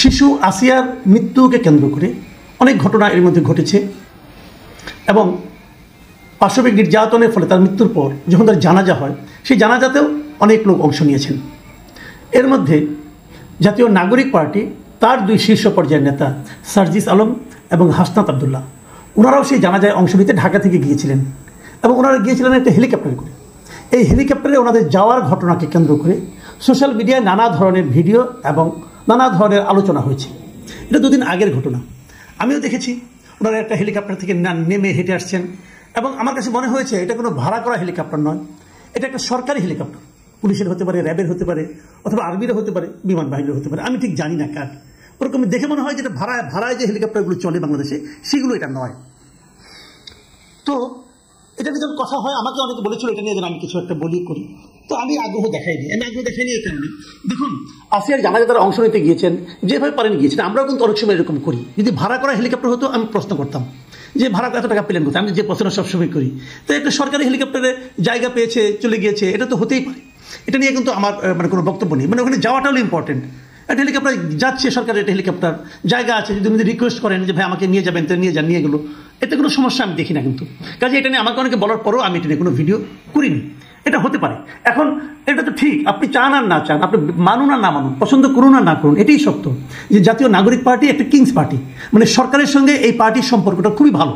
শিশু আসিয়ার মৃত্যুকে কেন্দ্র করে অনেক ঘটনা এর মধ্যে ঘটেছে এবং পাশবিক নির্যাতনের ফলে তার মৃত্যুর পর যখন তার জানাজা হয় সেই জানাজাতেও অনেক লোক অংশ নিয়েছেন। এর মধ্যে জাতীয় নাগরিক পার্টি তার দুই শীর্ষ পর্যায়ের নেতা সার্জিস আলম এবং হাসনাত আবদুল্লাহ ওনারাও সেই জানাজায় অংশ নিতে ঢাকা থেকে গিয়েছিলেন এবং ওনারা গিয়েছিলেন একটা হেলিকপ্টারে করে। এই হেলিকপ্টারে ওনাদের যাওয়ার ঘটনাকে কেন্দ্র করে সোশ্যাল মিডিয়ায় নানা ধরনের ভিডিও এবং নানা ধরনের আলোচনা হয়েছে। এটা দুদিন আগের ঘটনা। আমিও দেখেছি ওনারা একটা হেলিকপ্টার থেকে নেমে হেঁটে আসছেন এবং আমার কাছে মনে হয়েছে এটা কোনো ভাড়া করা হেলিকপ্টার নয়, এটা একটা সরকারি হেলিকপ্টার। পুলিশের হতে পারে, র্যাবের হতে পারে, অথবা আর্মিরও হতে পারে, বিমান বাহিনীর হতে পারে, আমি ঠিক জানি না কার। ওরকম দেখে মনে হয় যেটা ভাড়ায় যে হেলিকপ্টারগুলো চলে বাংলাদেশে সেগুলো এটা নয়। তো এটা নিয়ে যখন কথা হয় আমাকে অনেকে বলেছিল এটা নিয়ে যেন আমি কিছু একটা বলি করি, তো আমি আগ্রহ দেখাইনি। এই কারণে দেখুন, আসিয়ার জানাজা তারা অংশ নিতে গিয়েছেন, যেভাবে পারেন গিয়েছেন। আমরাও কিন্তু অনেক সময় এরকম করি। যদি ভাড়া করা হেলিকপ্টার হতো আমি প্রশ্ন করতাম যে ভাড়া কত টাকা পেলেন কোথায়, আমি যে প্রশ্ন সবসময় করি। তো একটা সরকারি হেলিকপ্টারে জায়গা পেয়েছে, চলে গিয়েছে, এটা তো হতেই পারে। এটা নিয়ে কিন্তু আমার কোনো বক্তব্য নেই। ওখানে যাওয়াটা হলো ইম্পর্টেন্ট। একটা হেলিকপ্টার যাচ্ছে, সরকারের একটা হেলিকপ্টার, জায়গা আছে, যদি উনি রিকোয়েস্ট করেন যে ভাই আমাকে নিয়ে যাবেন, তো নিয়ে যান, নিয়ে গেলো, এতে কোনো সমস্যা আমি দেখি না। কিন্তু কাজে এটা নিয়ে আমাকে অনেকে বলার পরেও আমি এটা নিয়ে কোনো ভিডিও করিনি। এটা হতে পারে। এখন এটা তো ঠিক, আপনি চান আর না চান, আপনি মানুন আর না মানুন, পছন্দ করুন আর না করুন, এটাই সত্য যে জাতীয় নাগরিক পার্টি একটা কিংস পার্টি। সরকারের সঙ্গে এই পার্টির সম্পর্কটা খুবই ভালো।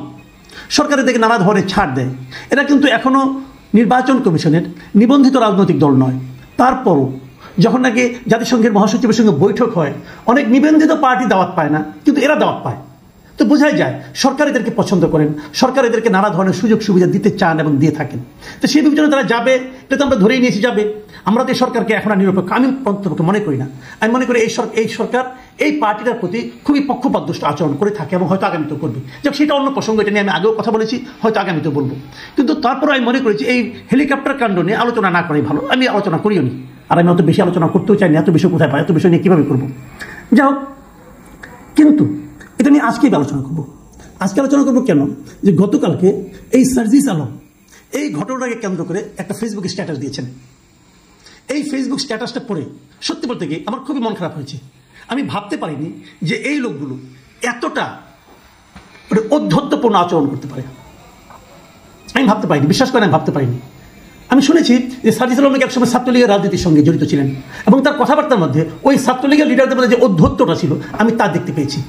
সরকারের দিকে নানা ধরনের ছাড় দেয়। এটা কিন্তু এখনও নির্বাচন কমিশনের নিবন্ধিত রাজনৈতিক দল নয়। তারপরও যখন নাকি জাতিসংঘের মহাসচিবের সঙ্গে বৈঠক হয়, অনেক নিবন্ধিত পার্টি দাওয়াত পায় না, কিন্তু এরা দাওয়াত পায়। তো বোঝাই যায় সরকার এদেরকে পছন্দ করেন, সরকার এদেরকে নানা ধরনের সুযোগ সুবিধা দিতে চান এবং দিয়ে থাকেন। তো সেই বিবেচনা তারা যাবে, এটা তো আমরা ধরেই নিয়েছি যাবে। আমরা তো এই সরকারকে এখন আর নিরপেক্ষ আমি অন্ততপক্ষে মনে করি না। আমি মনে করি এই সরকার এই পার্টিটার প্রতি খুবই পক্ষপাতদুষ্ট আচরণ করে থাকে এবং হয়তো আগামীতেও করবে। যাক, সেটা অন্য প্রসঙ্গ, এটা নিয়ে আমি আগেও কথা বলেছি, হয়তো আগামীতেও বলবো। কিন্তু তারপরে আমি মনে করেছি এই হেলিকপ্টার কাণ্ড নিয়ে আলোচনা না করাই ভালো। আমি আলোচনা করিও নি, আর আমি অত বেশি আলোচনা করতেও চাই না। এত বিষয় কোথায় পাই, এত বিষয় নিয়ে কীভাবে করবো? যাই হোক, কিন্তু এটা নিয়ে আজকেই আলোচনা করবো। আজকে আলোচনা করবো কেন, যে গতকালকে এই সার্জিস আলম এই ঘটনাটাকে কেন্দ্র করে একটা ফেসবুক স্ট্যাটাস দিয়েছেন। এই ফেসবুক স্ট্যাটাসটা পড়ে সত্যি বলতে গিয়ে আমার খুবই মন খারাপ হয়েছে। আমি ভাবতে পারিনি যে এই লোকগুলো এতটা ঔদ্ধত্যপূর্ণ আচরণ করতে পারে। আমি ভাবতে পারিনি, বিশ্বাস করেন আমি ভাবতে পারিনি। আমি শুনেছি যে সার্জিস আলম নাকি একসময় ছাত্রলীগের রাজনীতির সঙ্গে জড়িত ছিলেন এবং তার কথাবার্তার মধ্যে ওই ছাত্রলীগের লিডারদের মধ্যে যে ঔদ্ধত্যটা ছিল আমি তা দেখতে পেয়েছি।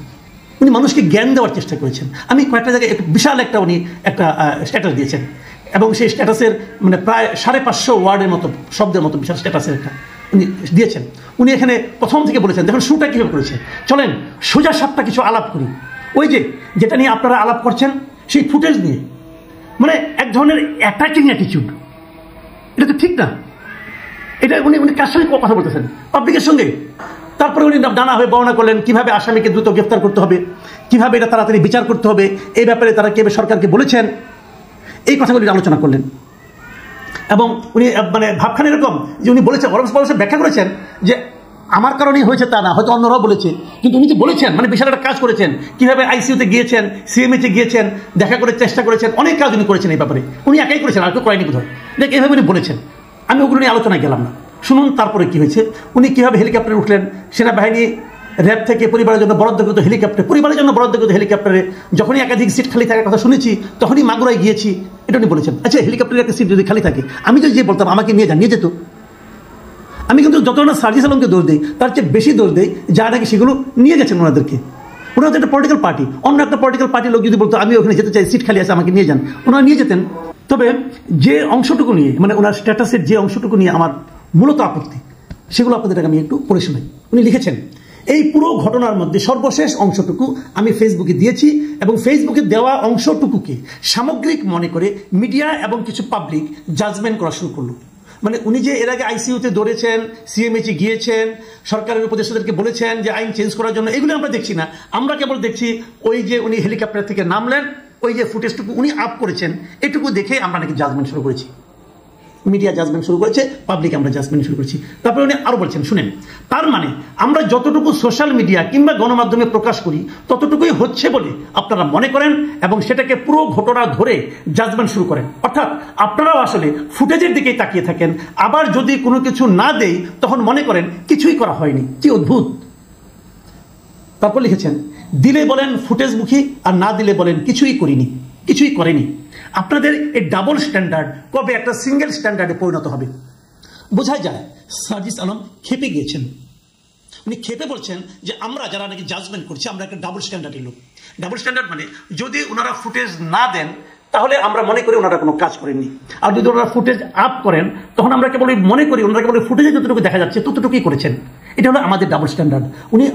উনি মানুষকে জ্ঞান দেওয়ার চেষ্টা করেছেন। আমি কয়েকটা জায়গায় বিশাল উনি একটা স্ট্যাটাস দিয়েছেন এবং সেই স্ট্যাটাসের প্রায় 550 ওয়ার্ডের মতো শব্দের মতো বিশাল স্ট্যাটাসের একটা উনি দিয়েছেন। উনি এখানে প্রথম থেকে বলেছেন, দেখুন শুরুটা কীভাবে করেছেন, চলেন সোজা সাপটা কিছু আলাপ করি। ওই যেটা নিয়ে আপনারা আলাপ করছেন সেই ফুটেজ নিয়ে, এক ধরনের অ্যাটাকিং অ্যাটিচিউড, এটা তো ঠিক না। এটা উনি কার সঙ্গে কথা বলতেছেন? পাবলিকের সঙ্গে। তারপরে উনি নানাভাবে বর্ণনা করলেন কীভাবে আসামিকে দ্রুত গ্রেফতার করতে হবে, কীভাবে এটা তাড়াতাড়ি বিচার করতে হবে, এই ব্যাপারে তারা কীভাবে সরকারকে বলেছেন, এই কথাগুলি আলোচনা করলেন। এবং উনি ভাবখান এরকম যে উনি বলেছেন, অবশ্য ব্যাখ্যা করেছেন যে আমার কারণেই হয়েছে তা না, হয়তো অন্যরাও বলেছে, কিন্তু উনি যে বলেছেন বিশাল একটা কাজ করেছেন। কীভাবে আইসিইউতে গিয়েছেন, সিএমএইচে গিয়েছেন, দেখা করে চেষ্টা করেছেন, অনেক কাজ উনি করেছেন এই ব্যাপারে। উনি একাই করেছেন, আর কেউ করেনি বোধহয়। দেখ, এইভাবে উনি বলেছেন। আমি ওগুলো নিয়ে আলোচনায় গেলাম না। শুনুন তারপরে কি হয়েছে, উনি কীভাবে হেলিকপ্টারে উঠলেন, সেনাবাহিনী র্যাব থেকে পরিবারের জন্য বরাদ্দকৃত হেলিকপ্টারে যখনই একাধিক সিট খালি থাকার কথা শুনেছি তখনই মাগুরায় গিয়েছি, এটা উনি বলেছেন। আচ্ছা, হেলিকপ্টারের একটা সিট যদি খালি থাকে আমি যদি যে বলতাম আমাকে নিয়ে যেত। আমি কিন্তু যত না সার্জিস আলমকে দোষ দিই তার চেয়ে বেশি দোষ দেই যারা নাকি সেগুলো নিয়ে গেছেন ওনাদেরকে। ওনারা তো একটা পলিটিক্যাল পার্টি, অন্য একটা পলিটিক্যাল পার্টির লোক যদি বলতো আমি ওখানে যেতে চাই, সিট খালি আছে আমাকে নিয়ে যান, ওনারা নিয়ে যেতেন। তবে যে অংশটুকু নিয়ে ওনার স্ট্যাটাসের যে অংশটুকু নিয়ে আমার মূলত আপত্তি, সেগুলো আপনাদের আমি একটু পড়ে শোনাই। উনি লিখেছেন, এই পুরো ঘটনার মধ্যে সর্বশেষ অংশটুকু আমি ফেসবুকে দিয়েছি এবং ফেসবুকে দেওয়া অংশটুকুকে সামগ্রিক মনে করে মিডিয়া এবং কিছু পাবলিক জাজমেন্ট করা শুরু করলো। উনি যে এর আগে আইসিইউতে দৌড়েছেন, সিএমএইচে গিয়েছেন, সরকারের উপদেষ্টাদেরকে বলেছেন যে আইন চেঞ্জ করার জন্য, এগুলো আমরা দেখছি না। আমরা কেবল দেখছি ওই যে উনি হেলিকপ্টার থেকে নামলেন, ওই যে ফুটেজটুকু উনি আপ করেছেন, এটুকু দেখে আমরা নাকি জাজমেন্ট শুরু করেছি। মিডিয়া জাজমেন্ট শুরু করেছে, পাবলিক আমরা জাজমেন্ট শুরু করছি। তারপরে উনি আরো বলছেন, শুনেন, তার আমরা যতটুকু সোশ্যাল মিডিয়া কিংবা গণমাধ্যমে প্রকাশ করি ততটুকুই হচ্ছে বলে আপনারা মনে করেন এবং সেটাকে পুরো ঘটনা ধরে জাজমেন্ট শুরু করেন। অর্থাৎ আপনারাও আসলে ফুটেজের দিকেই তাকিয়ে থাকেন, আবার যদি কোনো কিছু না দেই তখন মনে করেন কিছুই করা হয়নি। কি অদ্ভুত! তারপর লিখেছেন, দিলে বলেন ফুটেজমুখী আর না দিলে বলেন কিছুই করিনি, কিছুই করেনি। আপনাদের এই ডাবল স্ট্যান্ডার্ড কবে একটা সিঙ্গেল স্ট্যান্ডার্ডে পরিণত হবে? বোঝাই যায় সার্জিস আলম খেপে গিয়েছেন। উনি খেপে বলছেন যে আমরা যারা নাকি জাজমেন্ট করছি আমরা একটা ডাবল স্ট্যান্ডার্ডের লোক। ডাবল স্ট্যান্ডার্ড মানে যদি ওনারা ফুটেজ না দেন তাহলে আমরা মনে করি ওনারা কোনো কাজ করেননি, আর যদি ওনারা ফুটেজ আপ করেন তখন আমরা কেবল মনে করি ওনারা কেবল ফুটেজে যতটুকু দেখা যাচ্ছে ততটুকুই করেছেন। এটা হলো আমাদের ডাবল স্ট্যান্ডার্ড। উনি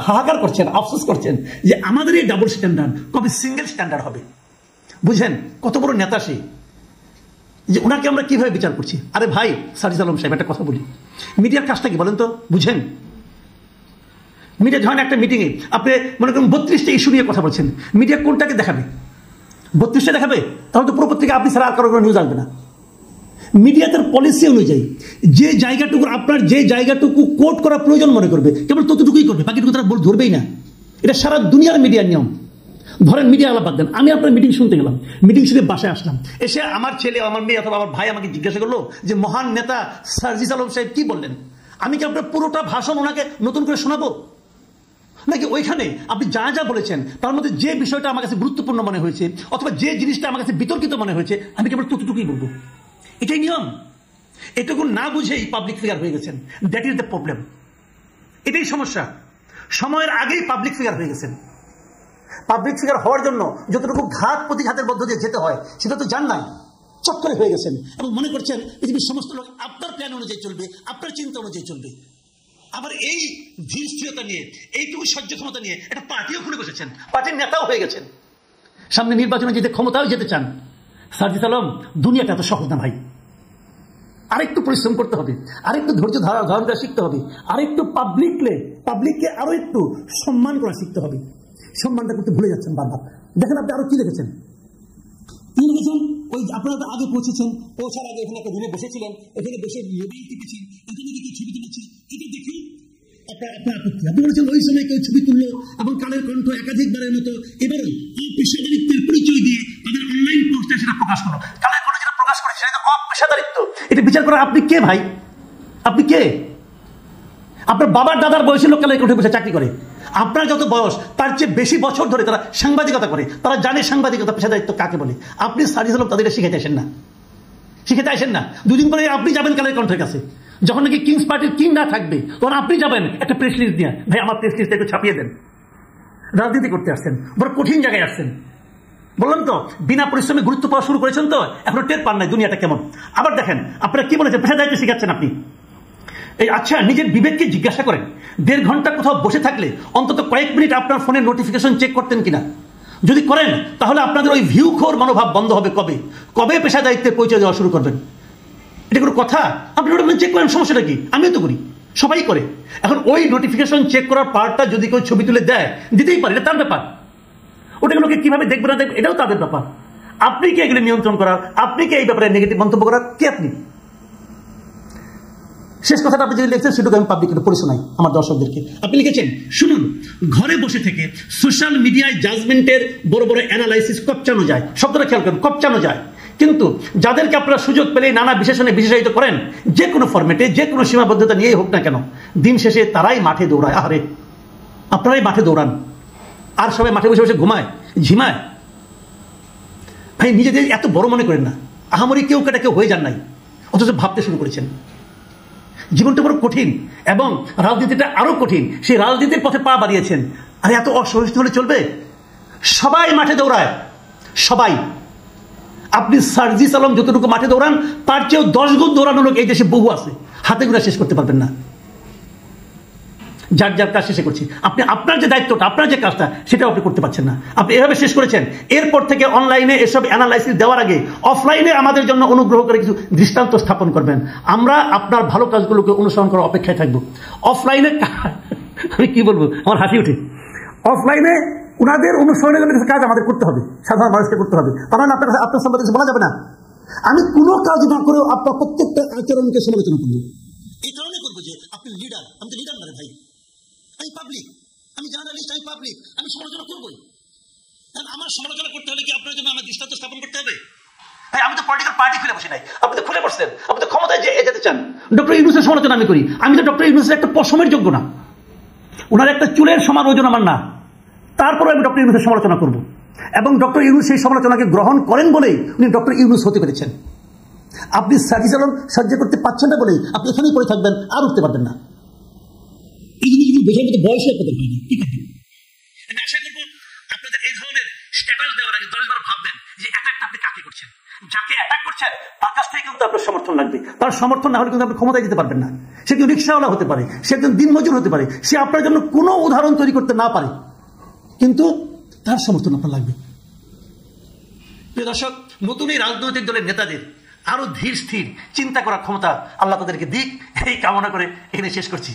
হাহাকার করছেন, আফসোস করছেন যে আমাদের এই ডাবল স্ট্যান্ডার্ড কবে সিঙ্গেল স্ট্যান্ডার্ড হবে। বুঝেন কত বড় নেতা সে, যে ওনাকে আমরা কিভাবে বিচার করছি। আরে ভাই সার্জিস আলম সাহেব, একটা কথা বলি, মিডিয়ার কাজটা কি বলেন তো? বুঝেন, মিডিয়া ধরেন একটা মিটিংয়ে আপনি মনে করেন 32টা ইস্যু নিয়ে কথা বলছেন, মিডিয়া কোনটাকে দেখাবে? 32টা দেখাবে? তাহলে তো পুরো পত্রিকা আপনি ছাড়া আর কারো কোনো নিউজ আসবে না। মিডিয়াতে পলিসি অনুযায়ী যে জায়গাটুকু আপনার যে জায়গাটুকু কোট করা প্রয়োজন মনে করবে কেবল ততটুকুই করবে, বাকিটুকু তারা ধরবেই না। এটা সারা দুনিয়ার মিডিয়ার নিয়ম। ধরেন মিডিয়া আলাপ বাদ দেন, আমি আপনার মিটিং শুনতে গেলাম, মিটিং শুনে বাসায় আসলাম, এসে আমার ছেলে আমার মেয়ে অথবা আমার ভাই আমাকে জিজ্ঞাসা করলো যে মহান নেতা সার্জিস আলম সাহেব কি বললেন। আমি কি আপনার পুরোটা ভাষণ ওনাকে নতুন করে শোনাবো, নাকি ওইখানে আপনি যা যা বলেছেন তার মধ্যে যে বিষয়টা আমার কাছে গুরুত্বপূর্ণ মনে হয়েছে অথবা যে জিনিসটা আমার কাছে বিতর্কিত মনে হয়েছে আমি কেবল ততটুকুই বলবো? এটাই নিয়ম। এটুকু না বুঝেই পাবলিক ফিগার হয়ে গেছেন। That is the problem. এটাই সমস্যা। সময়ের আগেই পাবলিক ফিগার হয়ে গেছেন। পাবলিক ফিগার হওয়ার জন্য যতটুকু ঘাত প্রতিঘাতের মধ্য দিয়ে যেতে হয় সেটা তো জান নাই, চক্করে হয়ে গেছেন এবং মনে করছেন পৃথিবীর সমস্ত লোক আপনার প্ল্যান অনুযায়ী চলবে, আপনার চিন্তা অনুযায়ী চলবে। আবার এই ধীর স্থিরতা নিয়ে, এইটুকু সহ্য ক্ষমতা নিয়ে একটা পার্টিও খুলে বসেছেন, পার্টির নেতাও হয়ে গেছেন, সামনে নির্বাচনে যেতে ক্ষমতাও যেতে চান। সার্জিস আলম, দুনিয়াটা এত সহজ না ভাই। আরেকটু পরিশ্রম করতে হবে, আরেকটু ধৈর্য ধারণ করা শিখতে হবে, আরেকটু পাবলিককে আরো একটু সম্মান করা শিখতে হবে। সম্মানটা করতে ভুলে যাচ্ছেন বারবার। দেখেন আপনি আরো কি লিখেছেন, ওই আপনারা তো আগে পৌঁছার আগে এখানে একটা রুমে বসেছিলেন, এখানে বসে মোবাইল টিপেছেন, এখানে দিকে ছবি তুলেছি, এটা দেখি আপনার আপত্তি। আপনি বলেছেন ওই সময় কেউ ছবি তুললো এবং কালের কণ্ঠ একাধিকবারের মতো এবারে অপেশাদারিত্বের পরিচয় দিয়ে তাদের অনলাইন পোস্টে সেটা প্রকাশ করলো। কালের কণ্ঠ যেটা প্রকাশ করেছে সেটা অপেশাদারিত্ব। এটা বিচার করা আপনি কে ভাই? আপনি কে? আপনার বাবার দাদার বয়সের লোক কালের কণ্ঠে বসে চাকরি করে। আপনার যত বয়স তার চেয়ে বেশি বছর ধরে তারা সাংবাদিকতা করে, তারা জানে সাংবাদিকতা পেশাদারিত্ব কাকে বলে। আপনি সার্জিস আলম তাদেরকে শিখাতে আসেন না। দুদিন পরে আপনি যাবেন কালের কণ্ঠের কাছে, যখন নাকি কিংস পার্টির কিং না থাকবে তখন আপনি যাবেন একটা প্রেস লিস্ট দিয়ে, ভাই আমার প্রেস লিস্টটা একটু ছাপিয়ে দেন। রাজনীতি করতে আসছেন, বড় কঠিন জায়গায় আসছেন। বললাম তো বিনা পরিশ্রমে গুরুত্ব পাওয়া শুরু করেছেন, তো এখনো টের পান নাই দুনিয়াটা কেমন। আবার দেখেন আপনারা কি বলেছেন, পেশাদারিত্ব শিখাচ্ছেন আপনি। এই আচ্ছা, নিজের বিবেককে জিজ্ঞাসা করেন, 1.5 ঘন্টা কোথাও বসে থাকলে অন্তত কয়েক মিনিট আপনার ফোনের নোটিফিকেশন চেক করতেন কিনা? যদি করেন তাহলে আপনাদের ওই ভিউখোর মনোভাব বন্ধ হবে। কবে পেশাদারিত্বের পরিচয় দেওয়া শুরু করবেন? এটা কোনো কথা? আপনি নোটিফিকেশন চেক করেন, সমস্যাটা কি? আমিও তো করি, সবাই করে। এখন ওই নোটিফিকেশন চেক করার পার্টটা যদি কেউ ছবি তুলে দেয়, দিতেই পারে, এটা তার ব্যাপার। ওটাগুলোকে কিভাবে দেখবে না দেখবে এটাও তাদের ব্যাপার। আপনি কি এগুলো নিয়ন্ত্রণ করার, আপনি কি এই ব্যাপারে নেগেটিভ মন্তব্য করার কে আপনি? শেষ কথাটা আপনি যদি লিখছেন সেটুকু আমি পাবলিককে পড়ে শোনাই আমার দর্শকদেরকে। আপনি লিখেছেন, শুনুন, ঘরে বসে থেকে সোশ্যাল মিডিয়ায় জাজমেন্টের বড় বড় অ্যানালাইসিস কপচানো যায়। শব্দটা খেয়াল করেন, কপচানো যায়। কিন্তু যাদেরকে আপনারা সুযোগ পেলে নানা বিশেষণে বিশেষায়িত করেন, যে কোনো ফরম্যাটে যে কোনো সীমাবদ্ধতা নিয়েই হোক না কেন, দিন শেষে তারাই মাঠে দৌড়ায়। আরে আপনারাই মাঠে দৌড়ান, আর সবাই মাঠে বসে বসে ঘুমায়, ঝিমায়। ভাই নিজেদের এত বড় মনে করেন না। আহামরি কেউ কেটা কেউ হয়ে যান নাই, অথচ ভাবতে শুরু করেছেন। জীবনটা বড় কঠিন এবং রাজনীতিটা আরো কঠিন। সেই রাজনীতির পথে পা বাড়িয়েছেন। আর এত অসহিষ্ণু হলে চলবে? সবাই মাঠে দৌড়ায়, সবাই। আপনি সার্জিস আলম যতটুকু মাঠে দৌড়ান তার চেয়েও 10 গুণ দৌড়ানো লোক এই দেশে বহু আছে, হাতে গোনা শেষ করতে পারবেন না। যার যার কাজ শেষে করছি, আপনি আপনার যে দায়িত্বটা, আপনার যে কাজটা, সেটাও আপনি করতে পারছেন না। আপনি এভাবে শেষ করেছেন। এরপর থেকে অনলাইনে এসব অ্যানালাইসিস দেওয়ার আগে অফলাইনে আমাদের জন্য অনুগ্রহ করে কিছু দৃষ্টান্ত স্থাপন করবেন। আমরা আপনার ভালো কাজগুলোকে অনুসরণ করার অপেক্ষায় থাকবো। অফলাইনে আমি কি বলবো, আমার হাসি উঠে। অফলাইনে ওনাদের অনুসরণের জন্য কিছু কাজ আমাদের করতে হবে, সাধারণ মানুষকে করতে হবে। তার মানে আপনার সম্বন্ধে কিছু বলা যাবে না। আমি কোনো কাজ না করেও আপনার প্রত্যেকটা আচরণকে সমালোচনা করবো। এই কারণে করবো যে আপনি লিডার, আমি তো লিডার মানে ভাই, আমি পাবলিক, আমি জার্নালিস্ট, আমি পাবলিক, আমি সমালোচনা করবোই। আমার সমালোচনা করতে হলে কি আপনার জন্য আমার দৃষ্টান্ত স্থাপন করতে হবে? ভাই আমি তো পলিটিক্যাল পার্টি খুলে বসি নাই, আপনি তো খুলে বসছেন। আপনি তো ক্ষমতায় যেতে চান। ডক্টর ইউনূসের সমালোচনা আমি করি, আমি তো ডক্টর ইউনূসের একটা পশমের যোগ্য না। ওনার একটা চুলের সমান ওজন আমার না, তারপরে আমি ডক্টর ইউনূসের সমালোচনা করব। এবং ডক্টর ইউনূস সেই সমালোচনাকে গ্রহণ করেন বলেই উনি ডক্টর ইউনূস হতে পেরেছেন। আপনি সার্জিস আলম সহ্য করতে পারছেন না বলেই আপনি এখানেই পড়ে থাকবেন, আর উঠতে পারবেন না। এই জিনিসগুলো বোঝার মতো বয়সে আপনাদের হয়নি। ঠিক আছে, আমি আশা করবো আপনাদের এই ধরনের স্ট্যাটাস দেওয়ার আগে 10 বার ভাববেন যে অ্যাটাকটা আপনি কাকে করছেন। যাকে অ্যাটাক করছেন তার কাছ থেকে কিন্তু আপনার সমর্থন লাগবে। তার সমর্থন না হলে কিন্তু আপনি ক্ষমতায় যেতে পারবেন না। সে কিন্তু রিক্সাওয়ালা হতে পারে, সে একজন দিনমজুর হতে পারে, সে আপনার জন্য কোনো উদাহরণ তৈরি করতে না পারে, কিন্তু তার সমর্থন আপনার লাগবে। প্রিয় দর্শক, নতুন এই রাজনৈতিক দলের নেতাদের আরো ধীর স্থির চিন্তা করার ক্ষমতা আল্লাহ তাদেরকে দিক, এই কামনা করে এখানে শেষ করছি।